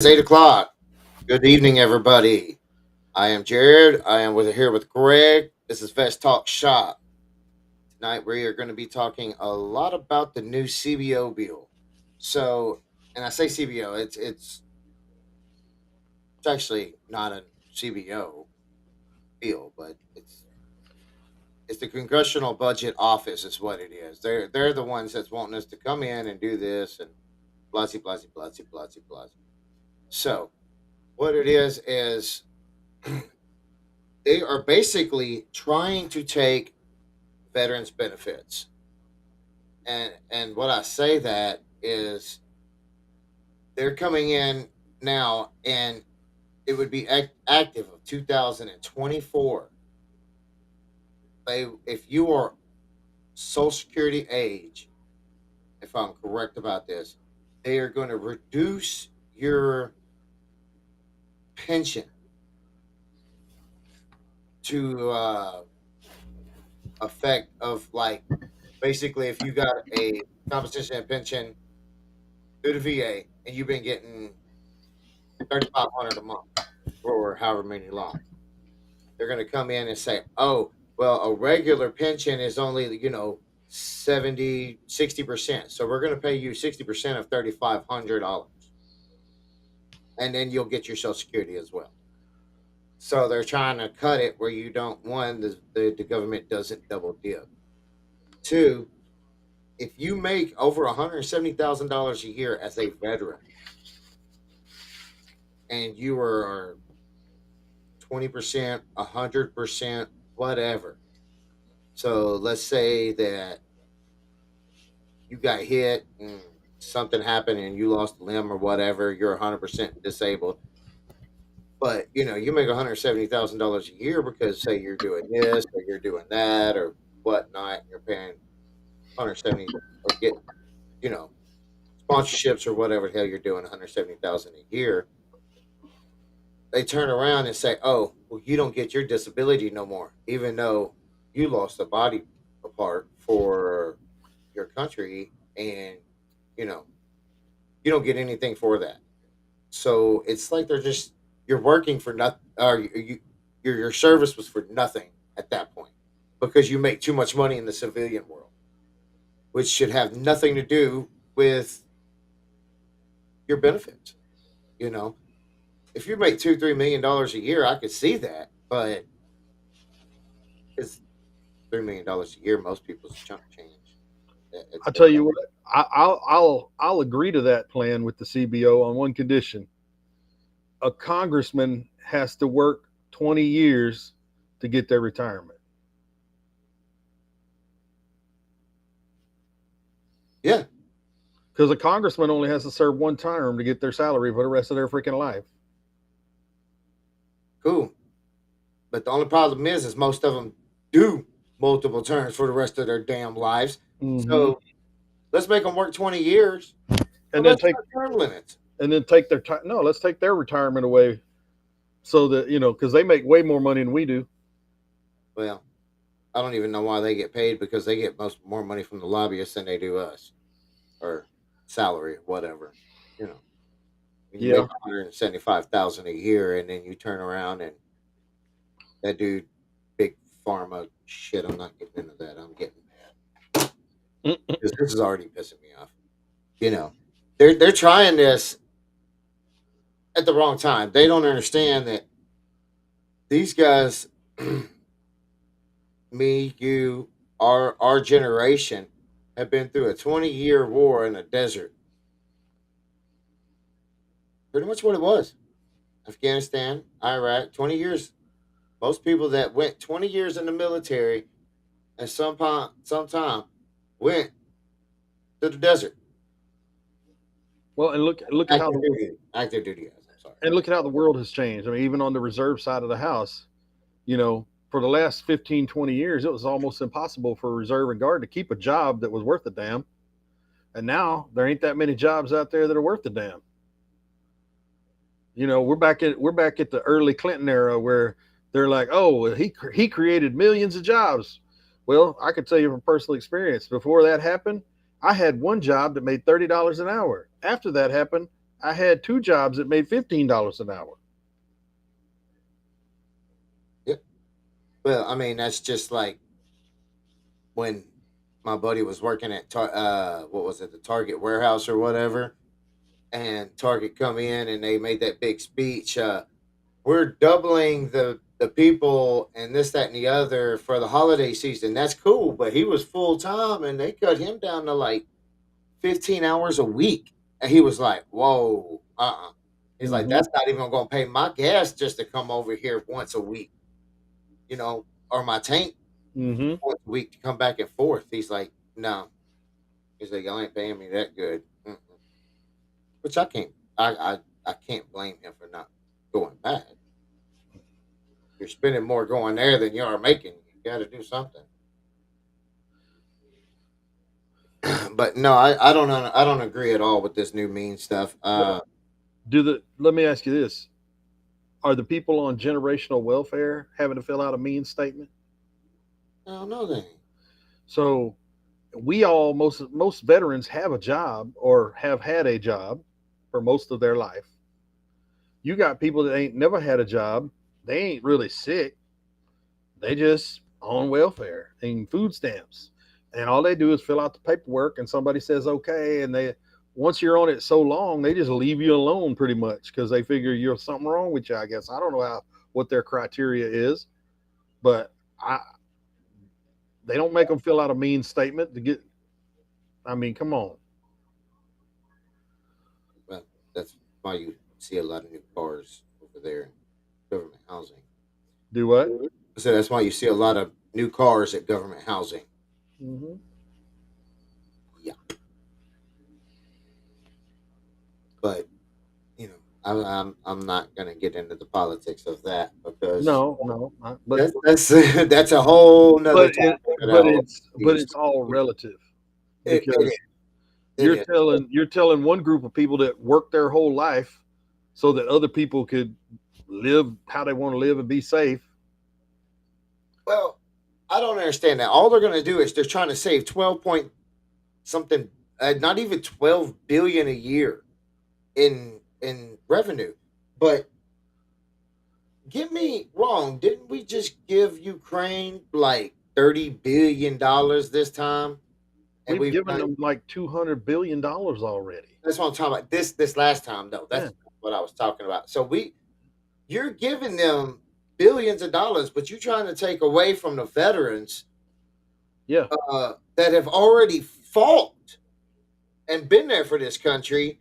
It's 8 o'clock. Good evening, everybody. I am Jared. I am here with Greg. This is Vest Talk Shop. Tonight we are going to be talking a lot about the new CBO bill. So, and I say CBO, it's actually not a CBO bill, but it's the Congressional Budget Office is what it is. They're the ones that's wanting us to come in and do this and blah blah blah blah blah blah. So, what it is they are basically trying to take veterans benefits, and what I say that is they're coming in now, and it would be active of 2024. They, if you are Social Security age, if I'm correct about this, they are going to reduce your pension to effect of like basically if you got a compensation and pension through the VA and you've been getting 3,500 a month for however many long. They're going to come in and say, oh, well, a regular pension is only, 70, 60%. So we're going to pay you 60% of $3,500. And then you'll get your Social Security as well. So they're trying to cut it where you don't, one, the government doesn't double dip. Two, if you make over $170,000 a year as a veteran and you are 20%, 100%, whatever. So let's say that you got hit and something happened and you lost a limb or whatever, you're 100% disabled. But you make $170,000 a year because say you're doing this or you're doing that or whatnot, and you're paying 170 or getting, you know, sponsorships or whatever the hell you're doing, 170,000 a year. They turn around and say, "Oh, well, you don't get your disability no more, even though you lost a body apart for your country, and you know you don't get anything for that." So it's like they're just you're working for nothing, or your service was for nothing at that point because you make too much money in the civilian world, which should have nothing to do with your benefits. You know, if you make $2, $3 million a year, I could see that, but it's $3 million a year. Most people's chunk change. I tell you what, I'll agree to that plan with the CBO on one condition: a congressman has to work 20 years to get their retirement. Yeah, Because a congressman only has to serve one term to get their salary for the rest of their freaking life. cool. But the only problem is most of them do multiple terms for the rest of their damn lives. Hmm. So let's make them work 20 years. So And then let's take start term limits. their time. No, let's take their retirement away so that because they make way more money than we do. Well, I don't even know why they get paid because they get more money from the lobbyists than they do us or salary, whatever. You know, when you make Yeah. 175,000 a year and then you turn around and that dude, big pharma shit. I'm not getting into that. I'm getting mad because this is already pissing me off. You know, they're trying this at the wrong time. They don't understand that these guys, me, you, our generation, have been through a 20-year war in a desert. Pretty much what it was. Afghanistan, Iraq, 20 years. Most people that went 20 years in the military at some time went to the desert. Well, and look at how Active duty. Active duty, guys. I'm sorry. the world has changed. I mean, even on the reserve side of the house, for the last 15, 20 years, it was almost impossible for a reserve and guard to keep a job that was worth a damn. And now there ain't that many jobs out there that are worth a damn. We're back at the early Clinton era where they're like, oh, he created millions of jobs. Well, I could tell you from personal experience. Before that happened, I had one job that made $30 an hour. After that happened, I had two jobs that made $15 an hour. Yeah. Well, I mean, that's just like when my buddy was working at what was it, the Target warehouse or whatever, and Target come in and they made that big speech. We're doubling the people and this, that, and the other for the holiday season. That's cool, but he was full time and they cut him down to like 15 hours a week. And he was like, "Whoa, He's like, Mm-hmm. "That's not even going to pay my gas just to come over here once a week, or my tank Mm-hmm. once a week to come back and forth." He's like, "No." He's like, "Y'all ain't paying me that good." Mm-mm. Which I can't blame him for not going back. You're spending more going there than you are making. You got to do something. But no, I don't agree at all with this new mean stuff. Well, let me ask you this: are the people on generational welfare having to fill out a means statement? I don't know that. So we all most veterans have a job or have had a job for most of their life. You got people that ain't never had a job. They ain't really sick. They just on welfare and food stamps. And all they do is fill out the paperwork and somebody says okay, and they once you're on it so long, they just leave you alone pretty much because they figure you're something wrong with you, I guess. I don't know what their criteria is, but I they don't make them fill out a mean statement to get. I mean, come on. Well, that's why you see a lot of new cars over there in government housing. Do what? So that's why you see a lot of new cars at government housing. Mm-hmm. Yeah, but I'm not gonna get into the politics of that because No, no, that's that's a whole nother topic that I'll but use. it's all relative It is. because It is. you're telling one group of people that work their whole life so that other people could live how they want to live and be safe. Well, I don't understand that. All they're gonna do is they're trying to save 12 point something, not even 12 billion a year in revenue. But get me wrong, didn't we just give Ukraine like $30 billion this time? And We've we've given done, them like $200 billion already. that's what I'm talking about. This last time, though, Yeah, that's what I was talking about. So you're giving them billions of dollars, but you're trying to take away from the veterans yeah. that have already fought and been there for this country,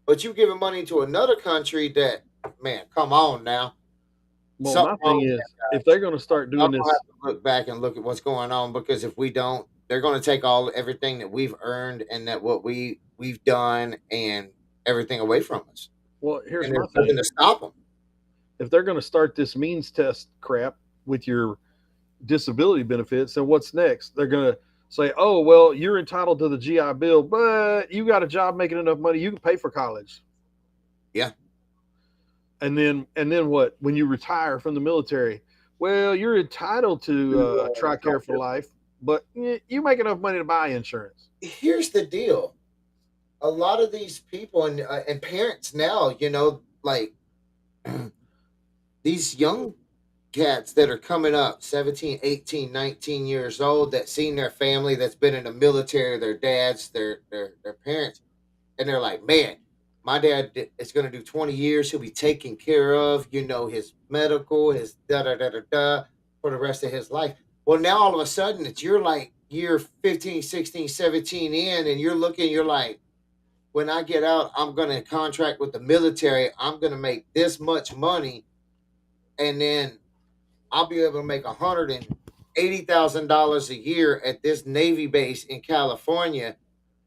but you giving money to another country that, man, come on now, Well, something my wrong thing with is, that, if guys. they're going to start I'm doing gonna have this, to look back and look at what's going on because if we don't, they're going to take everything that we've earned and that what we've done and everything away from us, well, here's and my there's nothing thing: to stop them. if they're going to start this means test crap with your disability benefits, then what's next? They're going to say, "Oh, well, you're entitled to the GI Bill, but you got a job making enough money you can pay for college." Yeah, And then what? When you retire from the military, well, you're entitled to TRICARE for life, but you make enough money to buy insurance. here's the deal: a lot of these people and parents now, like these young cats that are coming up 17, 18, 19 years old that seen their family that's been in the military, their dads, their parents, and they're like, man, my dad is going to do 20 years. He'll be taken care of, his medical, his da da da da da for the rest of his life. Well, now all of a sudden it's you're like year 15, 16, 17 in, and you're like, when I get out, I'm going to contract with the military. I'm going to make this much money. And then I'll be able to make $180,000 a year at this Navy base in California.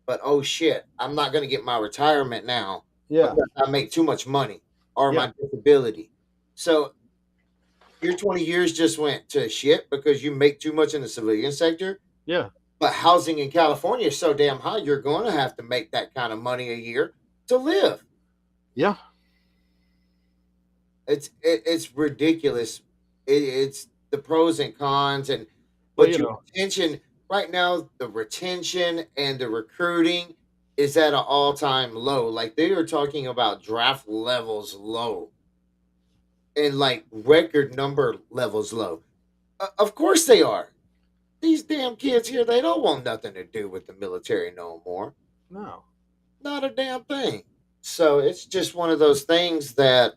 But oh shit, I'm not going to get my retirement now Yeah, because I make too much money or yeah, my disability. So your 20 years just went to shit because you make too much in the civilian sector. yeah, But housing in California is so damn high, you're going to have to make that kind of money a year to live. yeah. It's ridiculous. It's the pros and cons, Well, but your retention right now, the retention and the recruiting. is at an all-time low. Like they are talking about draft levels low and like record number levels low. Of course they are. These damn kids here, they don't want nothing to do with the military no more. No. Not a damn thing. So it's just one of those things that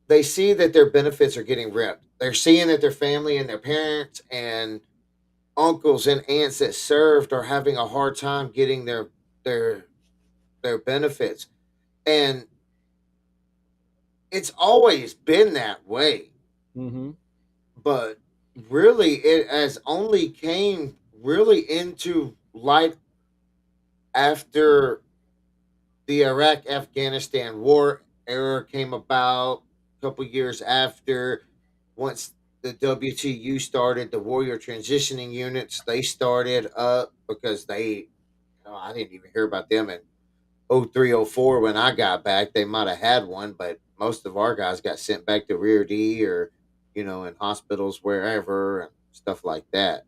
they see that their benefits are getting ripped. They're seeing that their family and their parents and uncles and aunts that served are having a hard time getting their their benefits. And it's always been that way. Mm-hmm. But really it has only came really into light after the Iraq Afghanistan war era came about a couple years after. Once the WTU started, the warrior transitioning units, they started up because they, I didn't even hear about them in 03, 04 when I got back. They might have had one, but most of our guys got sent back to Rear D or, in hospitals wherever and stuff like that.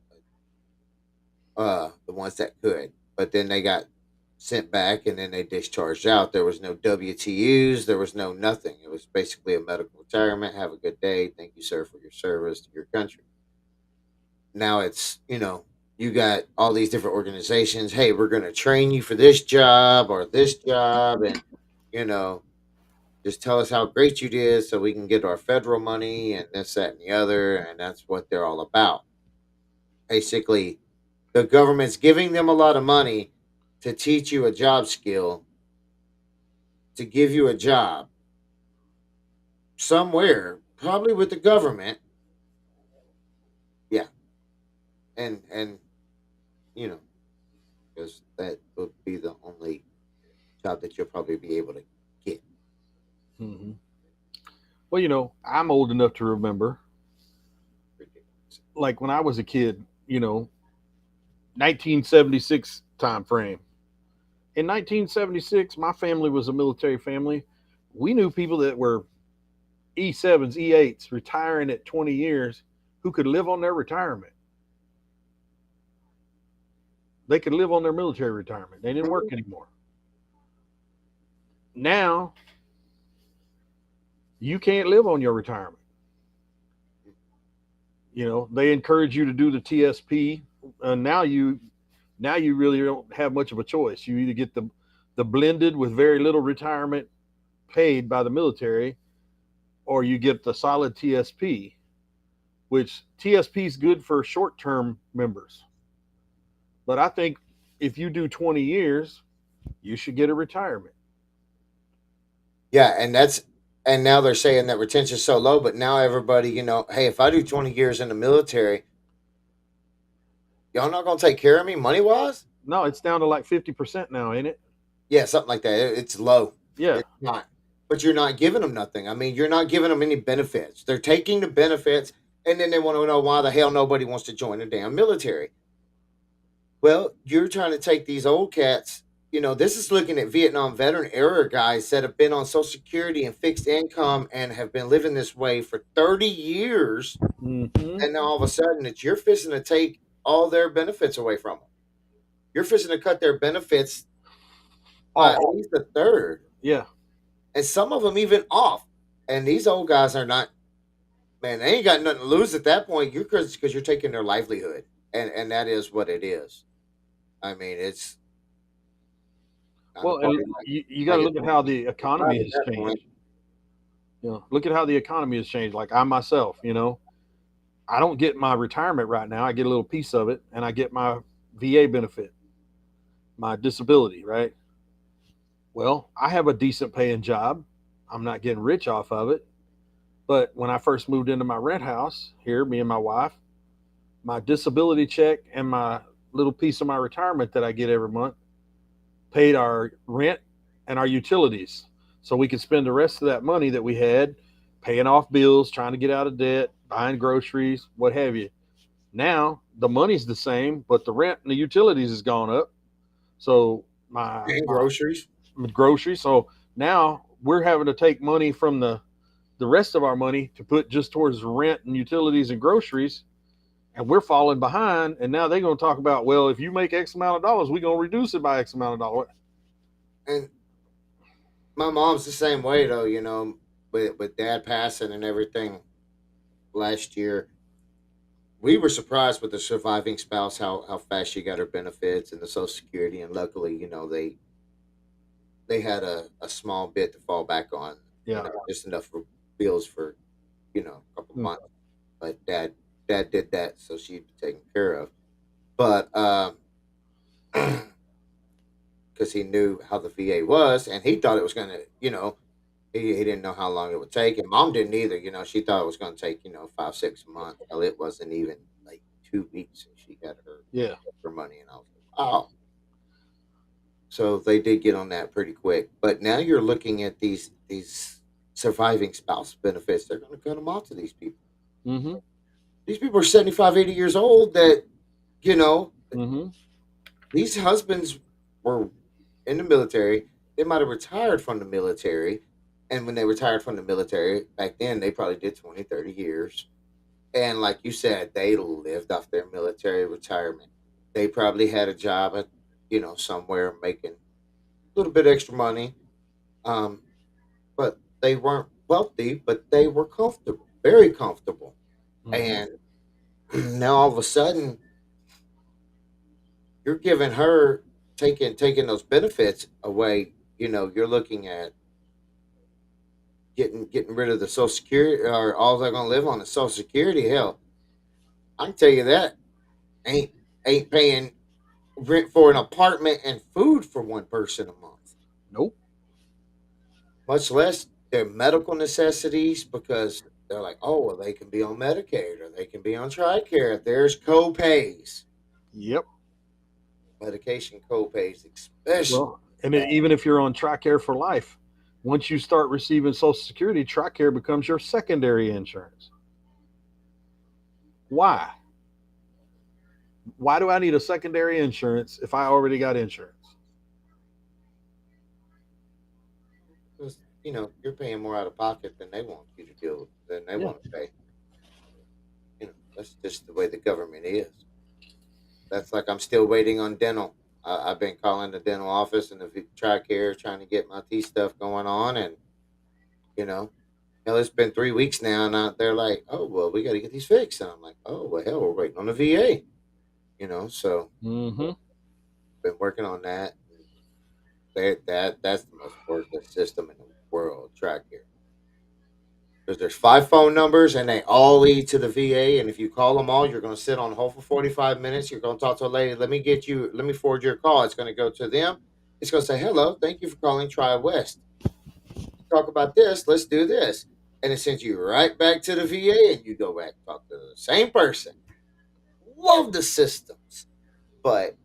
The ones that could. But then they got sent back and then they discharged out. There was no WTUs, there was no nothing. It was basically a medical retirement. Have a good day. Thank you, sir, for your service to your country. Now it's, you got all these different organizations. Hey, we're going to train you for this job or this job. And, you know, just tell us how great you did so we can get our federal money and this, that, and the other. And that's what they're all about. Basically, the government's giving them a lot of money to teach you a job skill, to give you a job somewhere, probably with the government. Yeah, and you know, because that would be the only job that you'll probably be able to get. Mm-hmm. Well, I'm old enough to remember, Ridiculous. like when I was a kid, 1976 time frame. In 1976, my family was a military family. We knew people that were E7s, E8s, retiring at 20 years who could live on their retirement. They could live on their military retirement. They didn't work Mhm. anymore. Now, you can't live on your retirement. They encourage you to do the TSP. Now you really don't have much of a choice. You either get the blended with very little retirement paid by the military, or you get the solid TSP, which TSP is good for short term members. But I think if you do 20 years, you should get a retirement. Yeah, and now they're saying that retention's so low, but now everybody, hey, if I do 20 years in the military, y'all not gonna take care of me money wise? No, it's down to like 50% now, ain't it? Yeah, something like that. It's low. Yeah. It's not. But you're not giving them nothing. I mean, you're not giving them any benefits. They're taking the benefits, and then they want to know why the hell nobody wants to join the damn military. Well, you're trying to take these old cats. This is looking at Vietnam veteran era guys that have been on Social Security and fixed income and have been living this way for 30 years. Mm-hmm. And now all of a sudden, it's you're fixing to take all their benefits away from them. You're fixing to cut their benefits by at Off. least a third, Yeah. and some of them even off. And these old guys are not, man. They ain't got nothing to lose at that point. You're because you're taking their livelihood, and that is what it is. I mean, it's kind Well, of and probably you got like to it's look at how the 25 economy at has that point. changed. Look at how the economy has changed. Like I myself, I don't get my retirement right now. I get a little piece of it, and I get my VA benefit, my disability, right? Well, I have a decent paying job. I'm not getting rich off of it. But when I first moved into my rent house here, me and my wife, my disability check and my little piece of my retirement that I get every month paid our rent and our utilities. So we could spend the rest of that money that we had paying off bills, trying to get out of debt, buying groceries, what have you. Now the money's the same, but the rent and the utilities has gone up. So my And my groceries. groceries. So now we're having to take money from the rest of our money to put just towards rent and utilities and groceries. and we're falling behind. And now they're going to talk about, well, if you make X amount of dollars, we're going to reduce it by X amount of dollars. And my mom's the same way though, with dad passing and everything last year. We were surprised with the surviving spouse how fast she got her benefits and the Social Security, and luckily, they had a small bit to fall back on, Yeah. just enough for bills for a couple Mm. months. But dad did that, so she'd be taken care of. But because he knew how the VA was, and he thought it was gonna, he didn't know how long it would take, and mom didn't either. She thought it was gonna take 5 6 months. Hell, it wasn't even like 2 weeks, and she got Yeah. her money, and I was like, oh. So they did get on that pretty quick. But now you're looking at these surviving spouse benefits. They're going to cut them off to these people. Mm-hmm. These people are 75, 80 years old that, you know, Mm-hmm. these husbands were in the military. They might have retired from the military. And when they retired from the military, back then, they probably did 20, 30 years. And like you said, they lived off their military retirement. They probably had a job at, somewhere making a little bit extra money. Um, but they weren't wealthy, but they were comfortable, very comfortable. Mm-hmm. And now all of a sudden, you're giving her taking those benefits away. You're looking at getting rid of the Social Security, or all they're going to live on is Social Security. Hell, I can tell you that ain't ain't paying rent for an apartment and food for one person a month, Nope. much less their medical necessities, because they're like, oh, well, they can be on Medicaid or they can be on TRICARE. There's co-pays, Yep. medication co-pays, especially. Well, and then even if you're on TRICARE for life, once you start receiving Social Security, TRICARE becomes your secondary insurance. Why? Why do I need a secondary insurance if I already got insurance? Because, you're paying more out of pocket than they want you to deal than they Yeah. want to pay. That's just the way the government is. That's like I'm still waiting on dental. I've been calling the dental office and the TRICARE trying to get my teeth stuff going on, and you know, hell, it's been 3 weeks now, and they're like, "Oh, well, we got to get these fixed," and I'm like, "Oh, well, hell, we're waiting on the VA." So Mm-hmm. been working on that. That's the most worthless system in the world, TRICARE. Because there's 5 phone numbers and they all lead to the VA. And if you call them all, you're going to sit on hold for 45 minutes. You're going to talk to a lady. Let me forward your call. It's going to go to them. It's going to say, hello, thank you for calling Tri West. Talk about this. Let's do this. And it sends you right back to the VA, and you go back and talk to the same person. Love the systems. But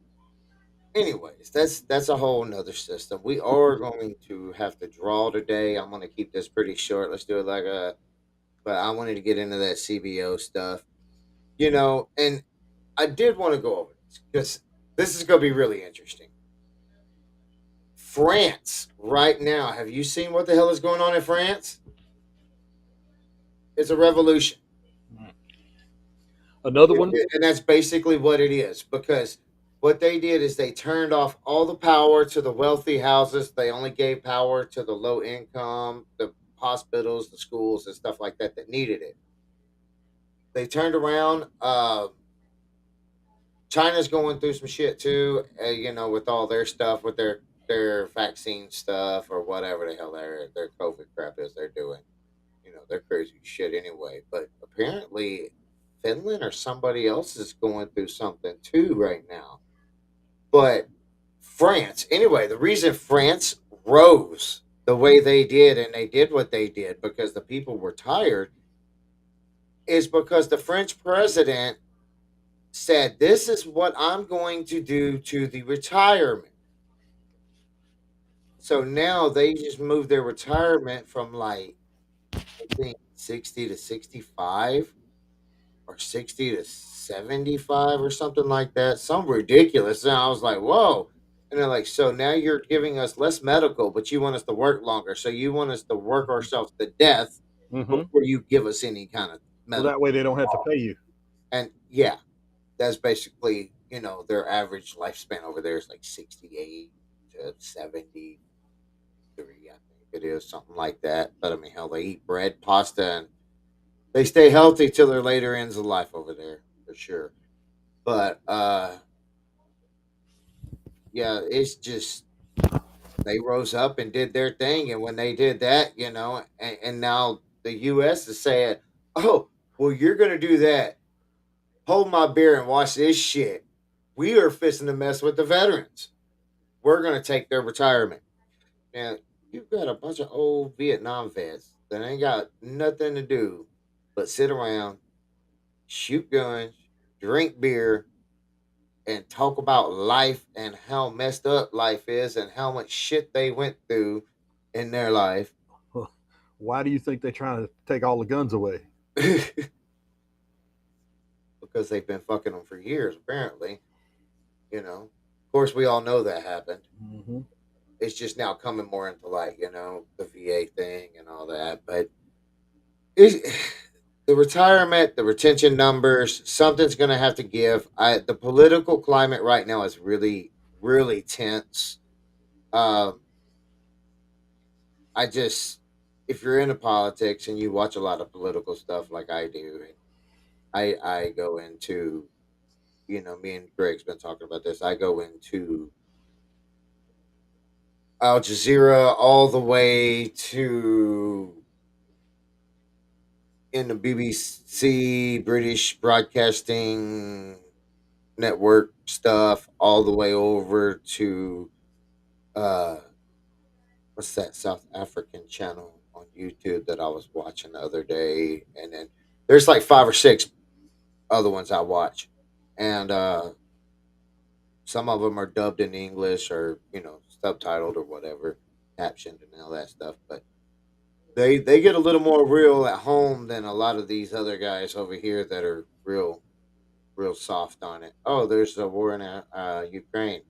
anyways, that's a whole nother system. We are going to have to draw today. I'm going to keep this pretty short. Let's do it like a but I wanted to get into that CBO stuff, and I did want to go over this because this is going to be really interesting. France, right now, have you seen what the hell is going on in France? It's a revolution. Another one. And that's basically what it is, because what they did is they turned off all the power to the wealthy houses. They only gave power to the low income, the hospitals, the schools, and stuff like that that needed it. They turned around. China's going through some shit too, with all their stuff, with their vaccine stuff or whatever the hell their COVID crap is they're doing. They're crazy shit anyway. But apparently, Finland or somebody else is going through something too right now. But France, anyway, the reason France rose the way they did and they did what they did because the people were tired is because the French president said, this is what I'm going to do to the retirement. So now they just moved their retirement from like, I think 60 to 65 or 60 to 75 or something like that. Some ridiculous. And I was like, whoa. And they're like, so now you're giving us less medical, but you want us to work longer. So you want us to work ourselves to death Mm-hmm. before you give us any kind of So that medical. way they don't have to pay you. And yeah. that's basically, their average lifespan over there is like 68 to 73, I think it is, something like that. But I mean, hell, they eat bread, pasta, and they stay healthy till their later ends of life over there for sure. But yeah, it's just they rose up and did their thing, and when they did that, and now the U.S. is saying, "Oh, well, you're gonna do that. Hold my beer and watch this shit. We are fixing to mess with the veterans. We're gonna take their retirement." Now, you've got a bunch of old Vietnam vets that ain't got nothing to do but sit around, shoot guns, drink beer, and talk about life and how messed up life is and how much shit they went through in their life. Why do you think they're trying to take all the guns away? Because they've been fucking them for years, apparently. Of course, we all know that happened. Mm-hmm. It's just now coming more into light, the VA thing and all that. But it's, the retirement, the retention numbers, something's going to have to give. The political climate right now is really, really tense. Um, I just, if you're into politics and you watch a lot of political stuff like I do, and I go into, me and Greg's been talking about this. I go into Al Jazeera all the way to in the BBC, British Broadcasting Network stuff, all the way over to uh, what's that South African channel on YouTube that I was watching the other day, and then there's like five or six other ones I watch, and some of them are dubbed in English or subtitled or whatever, captioned and all that stuff, but they get a little more real at home than a lot of these other guys over here that are real soft on it. Oh, there's a war in Ukraine,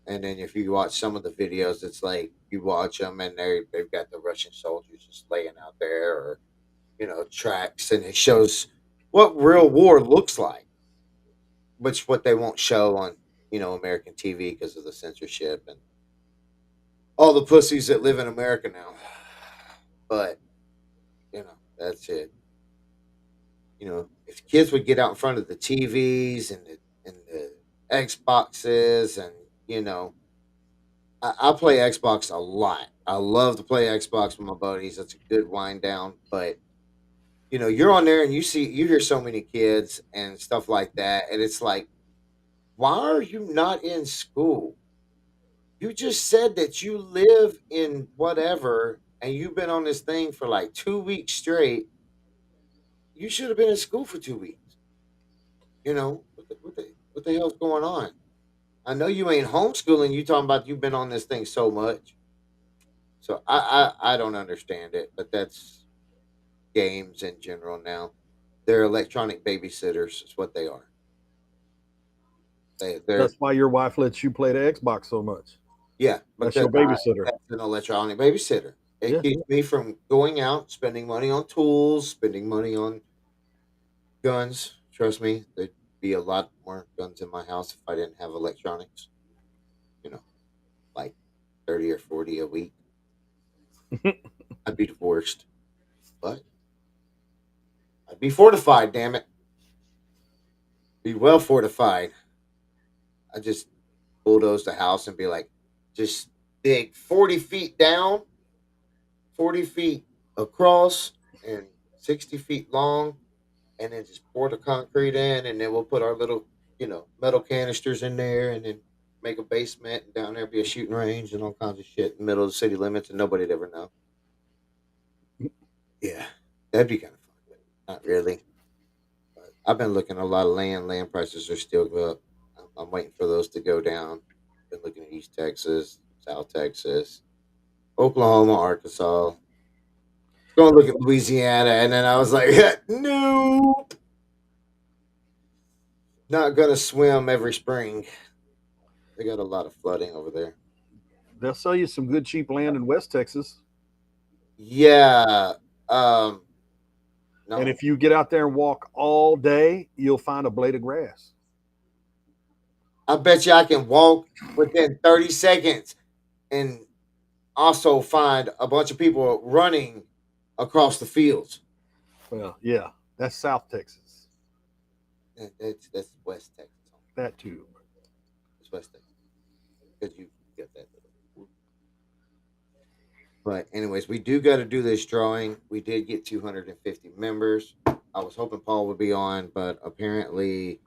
and then if you watch some of the videos, it's like you watch them and they've got the Russian soldiers just laying out there, or tracks, and it shows what real war looks like, which what they won't show on American TV because of the censorship and all the pussies that live in America now. But that's it. If kids would get out in front of the TVs and the Xboxes, and I play Xbox a lot. I love to play Xbox with my buddies. It's a good wind down. But you're on there and you hear so many kids and stuff like that, and it's like, why are you not in school? You just said that you live in whatever, and you've been on this thing for like 2 weeks straight. You should have been in school for 2 weeks. What the hell's going on? I know you ain't homeschooling. You talking about you've been on this thing so much. So I don't understand it, but that's games in general now. They're electronic babysitters. Is what they are. They're That's why your wife lets you play the Xbox so much. Yeah, That's because your babysitter. that's an electronic babysitter. It Yeah. keeps me from going out, spending money on tools, spending money on guns. Trust me, there'd be a lot more guns in my house if I didn't have electronics. You know, like 30 or 40 a week. I'd be divorced, but I'd be fortified. Damn it, be well fortified. I just bulldoze the house and be like, just dig 40 feet down, 40 feet across, and 60 feet long, and then just pour the concrete in, and then we'll put our little, metal canisters in there, and then make a basement, and down there be a shooting range and all kinds of shit in the middle of the city limits, and nobody'd ever know. Yeah, that'd be kind of fun, but not really. But I've been looking at a lot of land. Land prices are still up. I'm waiting for those to go down. Been looking at East Texas, South Texas, Oklahoma, Arkansas. Going to look at Louisiana, and then I was like, nope, not gonna swim every spring. They got a lot of flooding over there. They'll sell you some good cheap land in West Texas. Yeah. And No. if you get out there and walk all day, you'll find a blade of grass. I bet you I can walk within 30 seconds and also find a bunch of people running across the fields. Well, yeah, that's South Texas. That's West Texas. That too. It's West Texas because you get that. But anyways, we do got to do this drawing. We did get 250 members. I was hoping Paul would be on, but apparently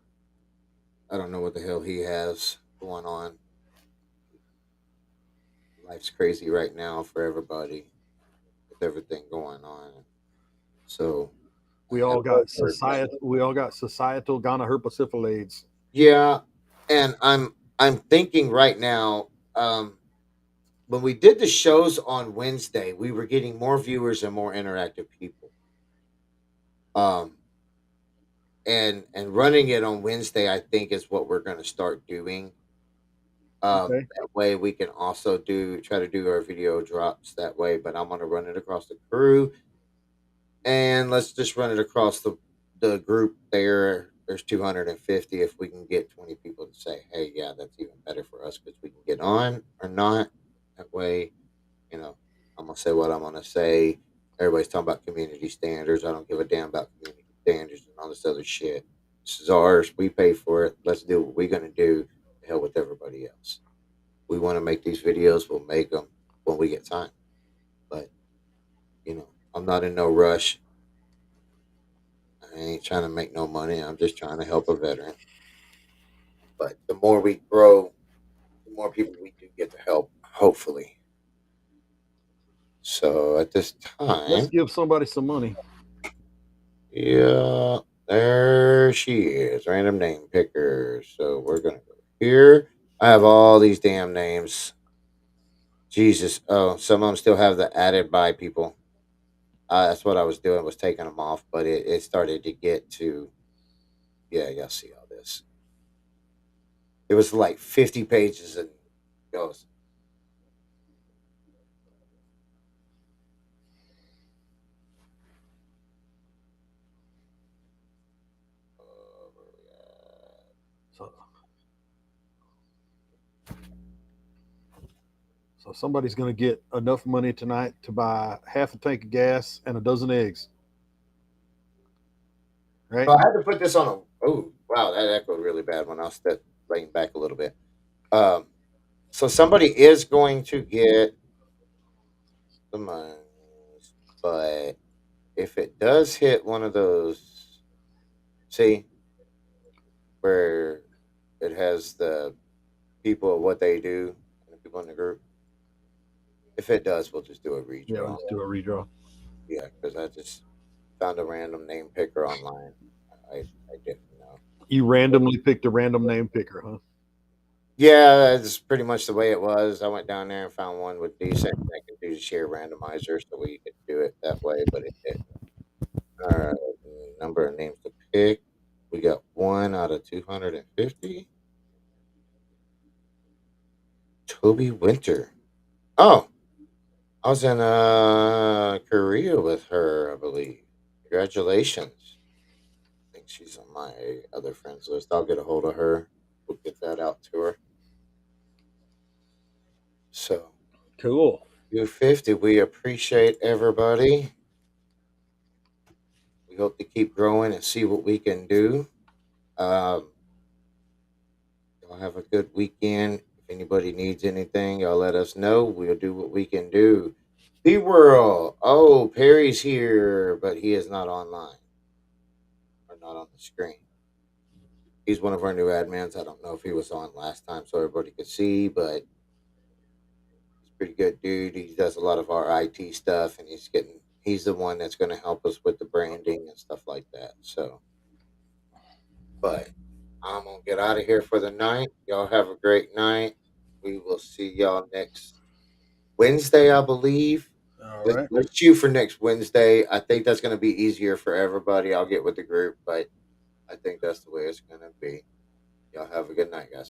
I don't know what the hell he has going on. Life's crazy right now for everybody with everything going on. So We I all pray got for everybody. society. We all got societal gonorrhea. Yeah, and I'm thinking right now. When we did the shows on Wednesday, we were getting more viewers and more interactive people. Um, and running it on Wednesday, I think, is what we're going to start doing. Okay. That way, we can also try to do our video drops that way. But I'm going to run it across the crew, and let's just run it across the group there. There's 250. If we can get 20 people to say, "Hey, yeah, that's even better for us," because we can get on or not. That way, you know, I'm gonna say what I'm gonna say. Everybody's talking about community standards. I don't give a damn about community standards and all this other shit. This is ours. We pay for it. Let's do what we're gonna do. To hell with everybody else. We want to make these videos. We'll make them when we get time. But I'm not in no rush. I ain't trying to make no money. I'm just trying to help a veteran. But the more we grow, the more people we do get to help. Hopefully. So at this Let's time, give somebody some money. yeah, there she is. Random name picker. So we're gonna go here. I have all these damn names. Jesus. Oh, some of them still have the added by people. That's what I was doing, was taking them off, but it started to get to, yeah, y'all see all this. It was like 50 pages and goes. Where we at? So, so somebody's going to get enough money tonight to buy half a tank of gas and a dozen eggs, right? So I had to put this on a. Oh wow, that echoed really bad when I was step laying back a little bit. Um, so somebody is going to get the mines, but if it does hit one of those, see where it has the people what they do and the people in the group. If it does, we'll just do a Yeah, redraw. let's do a redraw. Yeah, because I just found a random name picker online. I didn't know. You randomly picked a random name picker, huh? Yeah, that's pretty much the way it was. I went down there and found one with decent. I could do the share randomizer, so we could do it that way, but it didn't. All right, number of names to pick. We got one out of 250. Toby Winter. Oh, I was in Korea with her, I believe. Congratulations. I think she's on my other friends list. I'll get a hold of her. We'll get that out to her. So, Cool. 250. We appreciate everybody. We hope to keep growing and see what we can do. Um, y'all have a good weekend. If anybody needs anything, y'all let us know. We'll do what we can do. The world. Oh, Perry's here, but he is not online or not on the screen. He's one of our new admins. I don't know if he was on last time so everybody could see, but he's a pretty good dude. He does a lot of our IT stuff, and he's the one that's going to help us with the branding and stuff like that. So, but I'm gonna get out of here for the night. Y'all have a great night. We will see y'all next Wednesday, I believe. All Let's, right. let's shoot for next Wednesday. I think that's going to be easier for everybody. I'll get with the group, but I think that's the way it's going to be. Y'all have a good night, guys.